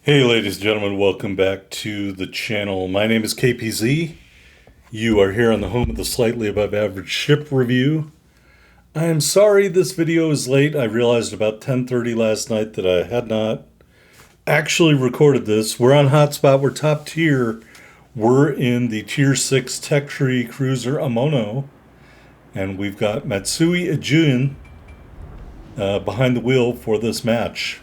Hey ladies and gentlemen, welcome back to the channel. My name is KPZ. You are here on the home of the slightly above average ship review. I am sorry this video is late. I realized about 10:30 last night that I had not actually recorded this. We're on hotspot, we're top tier. We're in the tier 6 tech tree cruiser Omono. And we've got Matsui Ijuin behind the wheel for this match.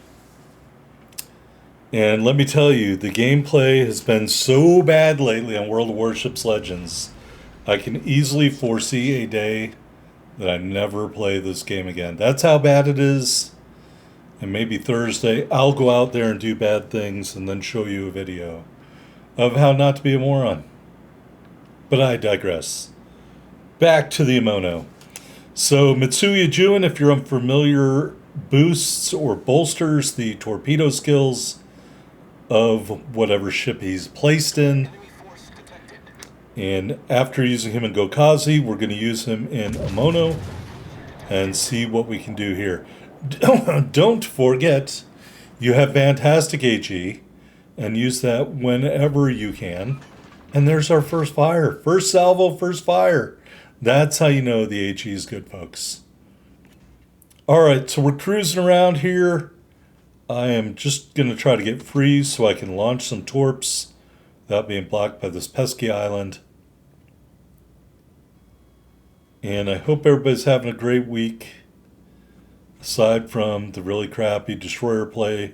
And let me tell you, the gameplay has been so bad lately on World of Warships Legends. I can easily foresee a day that I never play this game again. That's how bad it is. And maybe Thursday, I'll go out there and do bad things and then show you a video of how not to be a moron. But I digress. Back to the Omono. So Matsui Ijuin, if you're unfamiliar, boosts or bolsters the torpedo skills of whatever ship he's placed in. And after using him in Gokazi, we're going to use him in Omono and see what we can do here. Don't forget, you have fantastic HE, and use that whenever you can. And there's our first fire. First salvo, first fire. That's how you know the HE is good, folks. All right, so we're cruising around here. I am just going to try to get free so I can launch some torps without being blocked by this pesky island. And I hope everybody's having a great week, aside from the really crappy destroyer play.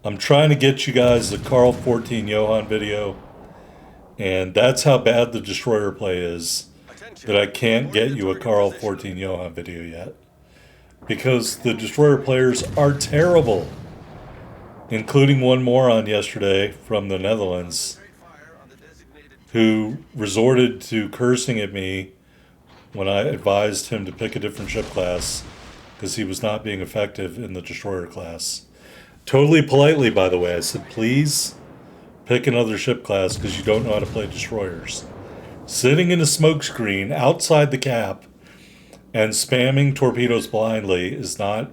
I'm trying to get you guys the Carl 14 Johan video, and that's how bad the destroyer play is, that I can't get you a Carl 14 Johan video yet. Because the destroyer players are terrible, including one moron yesterday from the Netherlands who resorted to cursing at me when I advised him to pick a different ship class because he was not being effective in the destroyer class. Totally politely, by the way, I said, please pick another ship class because you don't know how to play destroyers. Sitting in a smoke screen outside the cap and spamming torpedoes blindly is not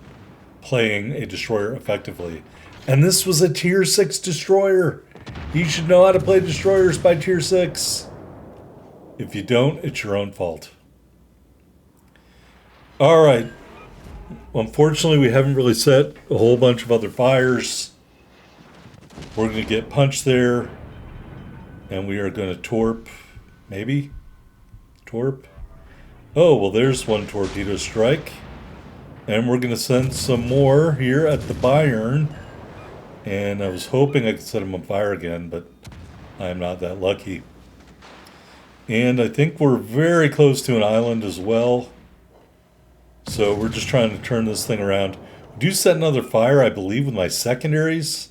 playing a destroyer effectively. And this was a tier 6 destroyer. You should know how to play destroyers by tier 6. If you don't, it's your own fault. All right. Unfortunately, we haven't really set a whole bunch of other fires. We're going to get punched there. And we are going to torp. Maybe? Torp? Oh, well, there's one torpedo strike. And we're going to send some more here at the Bayern. And I was hoping I could set them on fire again, but I'm not that lucky. And I think we're very close to an island as well. So we're just trying to turn this thing around. We do set another fire, I believe, with my secondaries.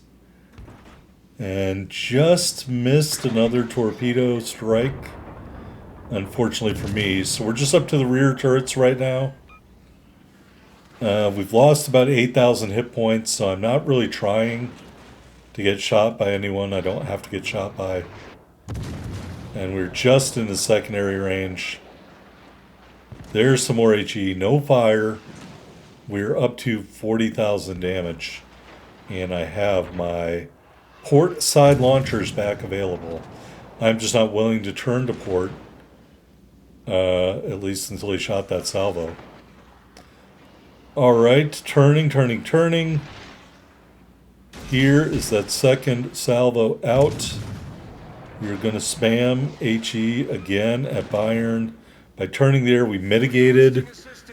And just missed another torpedo strike, unfortunately for me. So we're just up to the rear turrets right now. We've lost about 8,000 hit points, so I'm not really trying to get shot by anyone I don't have to get shot by. And we're just in the secondary range. There's some more HE, no fire. We're up to 40,000 damage. And I have my port side launchers back available. I'm just not willing to turn to port. At least until he shot that salvo. Alright, turning. Here is that second salvo out. We're going to spam HE again at Bayern. By turning there, we mitigated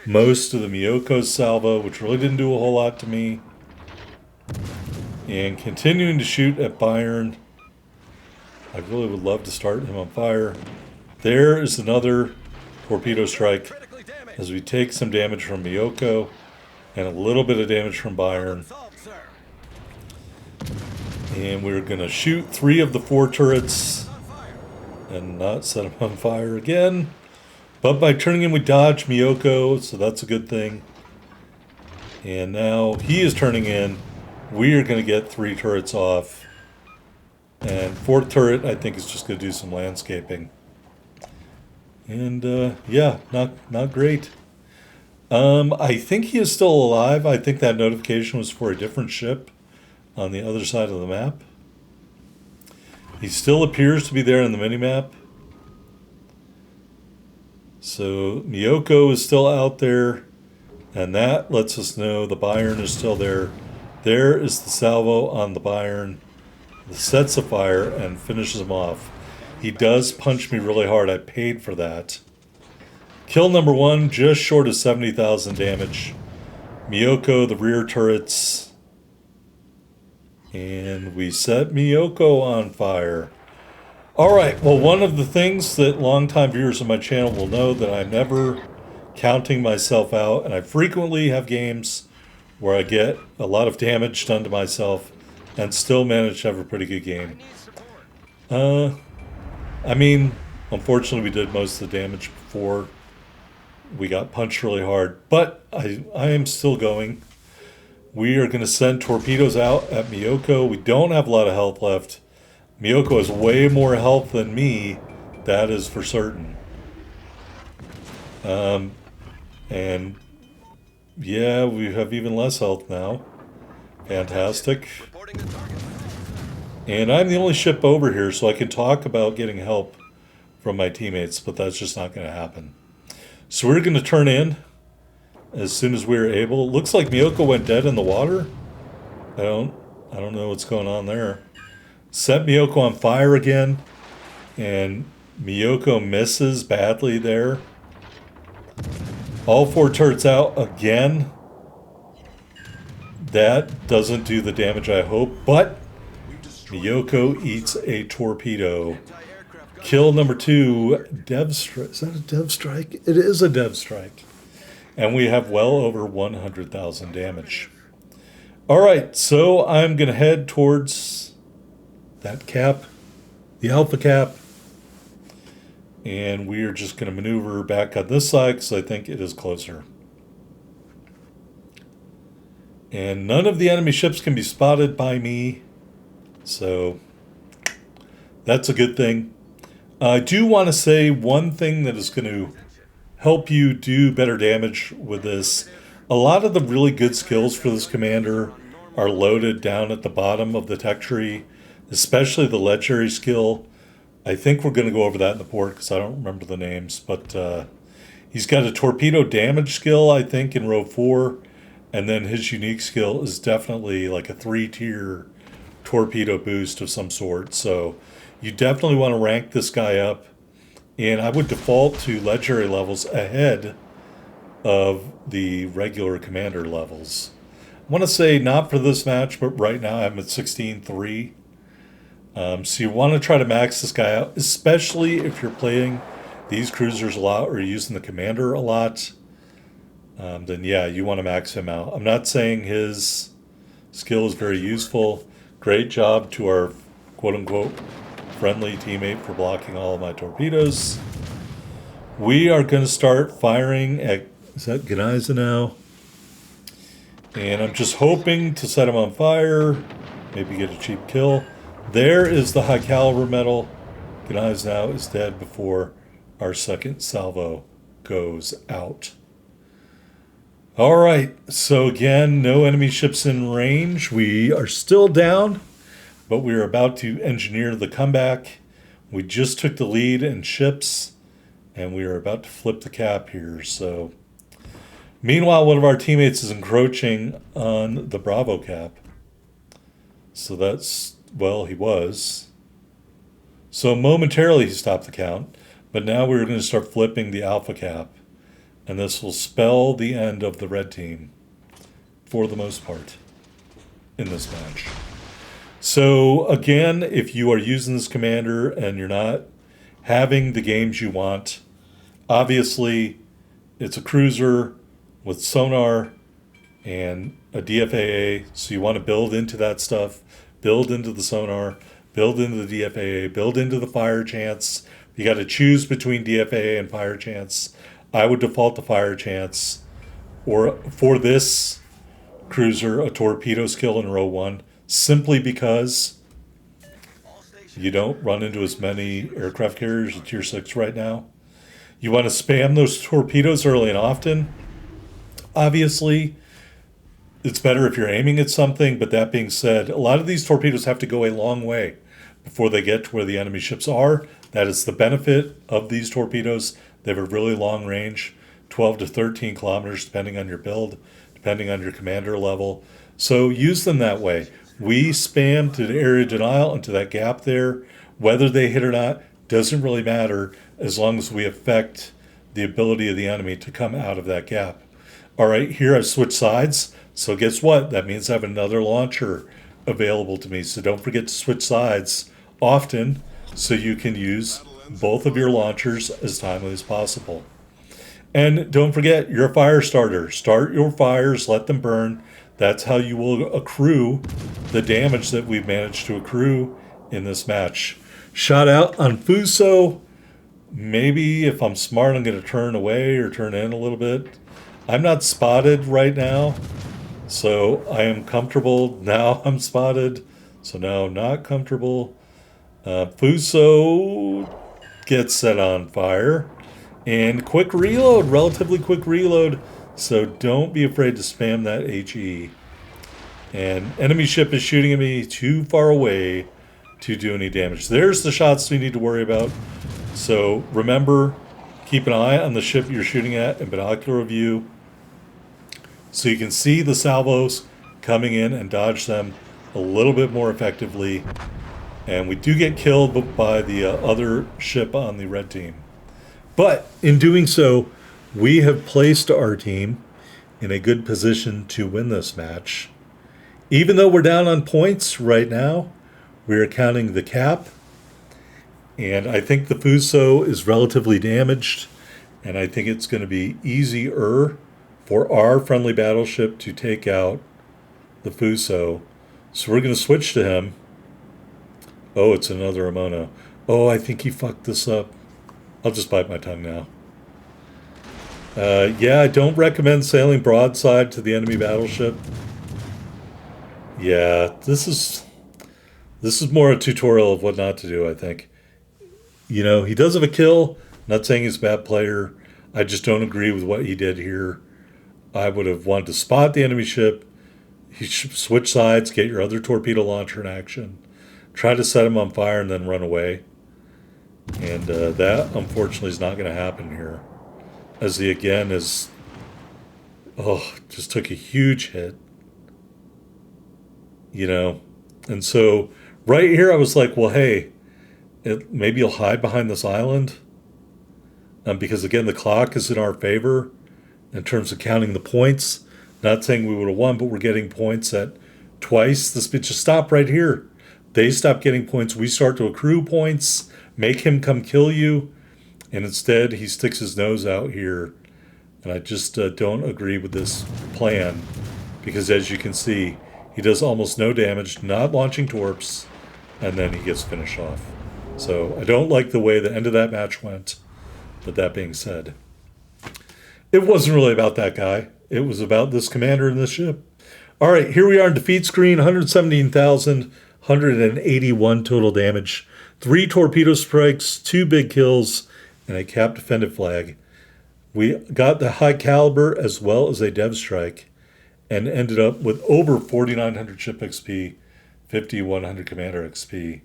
most of the Miyoko's salvo, which really didn't do a whole lot to me. And continuing to shoot at Bayern. I really would love to start him on fire. There is another torpedo strike as we take some damage from Miyoko and a little bit of damage from Bayern. And we're going to shoot 3 of the 4 turrets and not set them on fire again. But by turning in, we dodge Miyoko, so that's a good thing. And now he is turning in. We are going to get 3 turrets off. And 4th turret, I think, is just going to do some landscaping. And, yeah, not great. I think he is still alive. I think that notification was for a different ship. on the other side of the map. He still appears to be there in the minimap. So Miyoko is still out there, and that lets us know the Bayern is still there. There is the salvo on the Bayern that sets a fire and finishes him off. He does punch me really hard. I paid for that. Kill number 1, just short of 70,000 damage. Miyoko, the rear turrets. And we set Miyoko on fire. Alright, well, one of the things that longtime viewers of my channel will know that I'm never counting myself out, and I frequently have games where I get a lot of damage done to myself and still manage to have a pretty good game. I mean, unfortunately we did most of the damage before we got punched really hard, but I am still going. We are going to send torpedoes out at Miyoko. We don't have a lot of health left. Miyoko has way more health than me, that is for certain. And yeah, we have even less health now. Fantastic. And I'm the only ship over here, so I can talk about getting help from my teammates, but that's just not going to happen. So we're going to turn in as soon as we're able. It looks like Miyoko went dead in the water. I don't know what's going on there. Set Miyoko on fire again, and Miyoko misses badly there. All 4 turrets out again. That doesn't do the damage I hope, but Miyoko eats a torpedo. Kill number 2, Dev Strike. Is that a Dev Strike? It is a Dev Strike. And we have well over 100,000 damage. Alright, so I'm going to head towards that cap, the Alpha cap. And we are just going to maneuver back on this side because I think it is closer. And none of the enemy ships can be spotted by me. So that's a good thing. I do want to say one thing that is going to help you do better damage with this. A lot of the really good skills for this commander are loaded down at the bottom of the tech tree, especially the legendary skill. I think we're going to go over that in the port because I don't remember the names, but he's got a torpedo damage skill, I think, in row 4, and then his unique skill is definitely like a 3-tier torpedo boost of some sort. So you definitely want to rank this guy up, and I would default to legendary levels ahead of the regular commander levels. I want to say not for this match, but right now I'm at 16-3. So you want to try to max this guy out, especially if you're playing these cruisers a lot or using the commander a lot. Then yeah, you want to max him out. I'm not saying his skill is very useful. Great job to our quote-unquote friendly teammate for blocking all of my torpedoes. We are going to start firing at, is that Gneisenau now? And I'm just hoping to set him on fire, maybe get a cheap kill. There is the high caliber metal. Gneisenau is dead before our second salvo goes out. All right, so again, no enemy ships in range. We are still down, but we are about to engineer the comeback. We just took the lead in ships, and we are about to flip the cap here. So, meanwhile, one of our teammates is encroaching on the Bravo cap. So that's, well, he was. So momentarily he stopped the count, but now we're going to start flipping the Alpha cap. And this will spell the end of the red team, for the most part, in this match. So, again, if you are using this commander and you're not having the games you want, obviously it's a cruiser with sonar and a DFAA, so you want to build into that stuff, build into the sonar, build into the DFAA, build into the fire chance. You got to choose between DFAA and fire chance. I would default to fire chance, or for this cruiser, a torpedo skill in row 1, simply because you don't run into as many aircraft carriers at tier 6 right now. You want to spam those torpedoes early and often. Obviously, it's better if you're aiming at something, but that being said, a lot of these torpedoes have to go a long way before they get to where the enemy ships are. That is the benefit of these torpedoes. They have a really long range, 12 to 13 kilometers, depending on your build, depending on your commander level. So use them that way. We spam to the area denial into that gap there. Whether they hit or not doesn't really matter as long as we affect the ability of the enemy to come out of that gap. All right, here I've switched sides. So guess what? That means I have another launcher available to me. So don't forget to switch sides often so you can use both of your launchers as timely as possible. And don't forget, you're a fire starter. Start your fires, let them burn. That's how you will accrue the damage that we've managed to accrue in this match. Shot out on Fuso. Maybe if I'm smart, I'm going to turn away or turn in a little bit. I'm not spotted right now, so I am comfortable. Now I'm spotted, so now I'm not comfortable. Fuso gets set on fire. And quick reload, relatively quick reload, so don't be afraid to spam that HE. And enemy ship is shooting at me too far away to do any damage. There's the shots we need to worry about. So remember, keep an eye on the ship you're shooting at in binocular view so you can see the salvos coming in and dodge them a little bit more effectively. And we do get killed by the other ship on the red team. But in doing so, we have placed our team in a good position to win this match. Even though we're down on points right now, we're counting the cap. And I think the Fuso is relatively damaged. And I think it's going to be easier for our friendly battleship to take out the Fuso. So we're going to switch to him. Oh, it's another Omono. Oh, I think he fucked this up. I'll just bite my tongue now. Yeah, I don't recommend sailing broadside to the enemy battleship. Yeah, this is more a tutorial of what not to do, I think. You know, he does have a kill. Not saying he's a bad player. I just don't agree with what he did here. I would have wanted to spot the enemy ship. He should switch sides, get your other torpedo launcher in action. Try to set him on fire and then run away. And that, unfortunately, is not going to happen here. As he, again, is... Oh, just took a huge hit. You know? And so, right here, I was like, well, hey, maybe he'll hide behind this island. Because, again, the clock is in our favor in terms of counting the points. Not saying we would have won, but we're getting points at twice. This bitch just stop right here. They stop getting points. We start to accrue points. Make him come kill you, and instead he sticks his nose out here. And I just don't agree with this plan, because as you can see, he does almost no damage, not launching torps, and then he gets finished off. So I don't like the way the end of that match went, but that being said, it wasn't really about that guy. It was about this commander and this ship. All right, here we are in defeat screen, 117,181 total damage. 3 torpedo strikes, 2 big kills, and a cap defended flag. We got the high caliber as well as a dev strike and ended up with over 4,900 ship XP, 5,100 commander XP,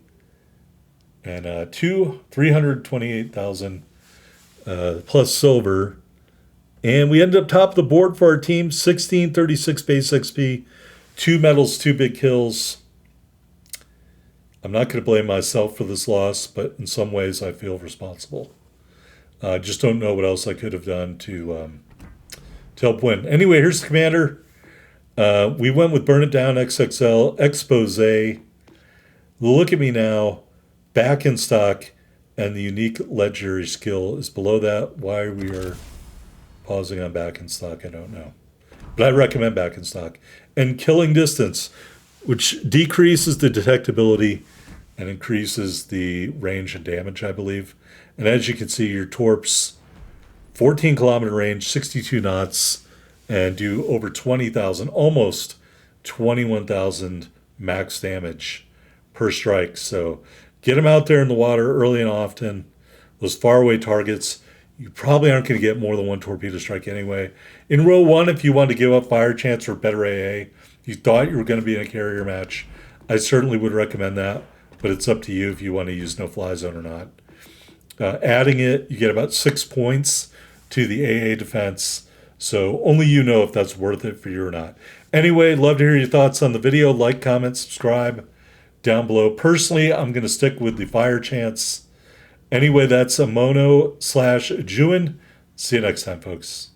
and 328,000 plus silver. And we ended up top of the board for our team, 1636 base XP, 2 medals, 2 big kills. I'm not going to blame myself for this loss, but in some ways I feel responsible. I just don't know what else I could have done to help win. Anyway, here's the commander. We went with Burn It Down XXL Expose. Look at me now, back in stock, and the unique legendary skill is below that. Why we are pausing on back in stock, I don't know. But I recommend back in stock. And killing distance, which decreases the detectability and increases the range and damage, I believe. And as you can see, your torps, 14 kilometer range, 62 knots, and do over 20,000, almost 21,000 max damage per strike. So get them out there in the water early and often. Those faraway targets, you probably aren't going to get more than one torpedo strike anyway. In row one, if you want to give up fire chance for better AA, you thought you were going to be in a carrier match, I certainly would recommend that, but it's up to you if you want to use no-fly zone or not. Adding it, you get about 6 points to the AA defense, so only you know if that's worth it for you or not. Anyway, love to hear your thoughts on the video. Like, comment, subscribe down below. Personally, I'm going to stick with the fire chance. Anyway, that's Omono / Ijuin. See you next time, folks.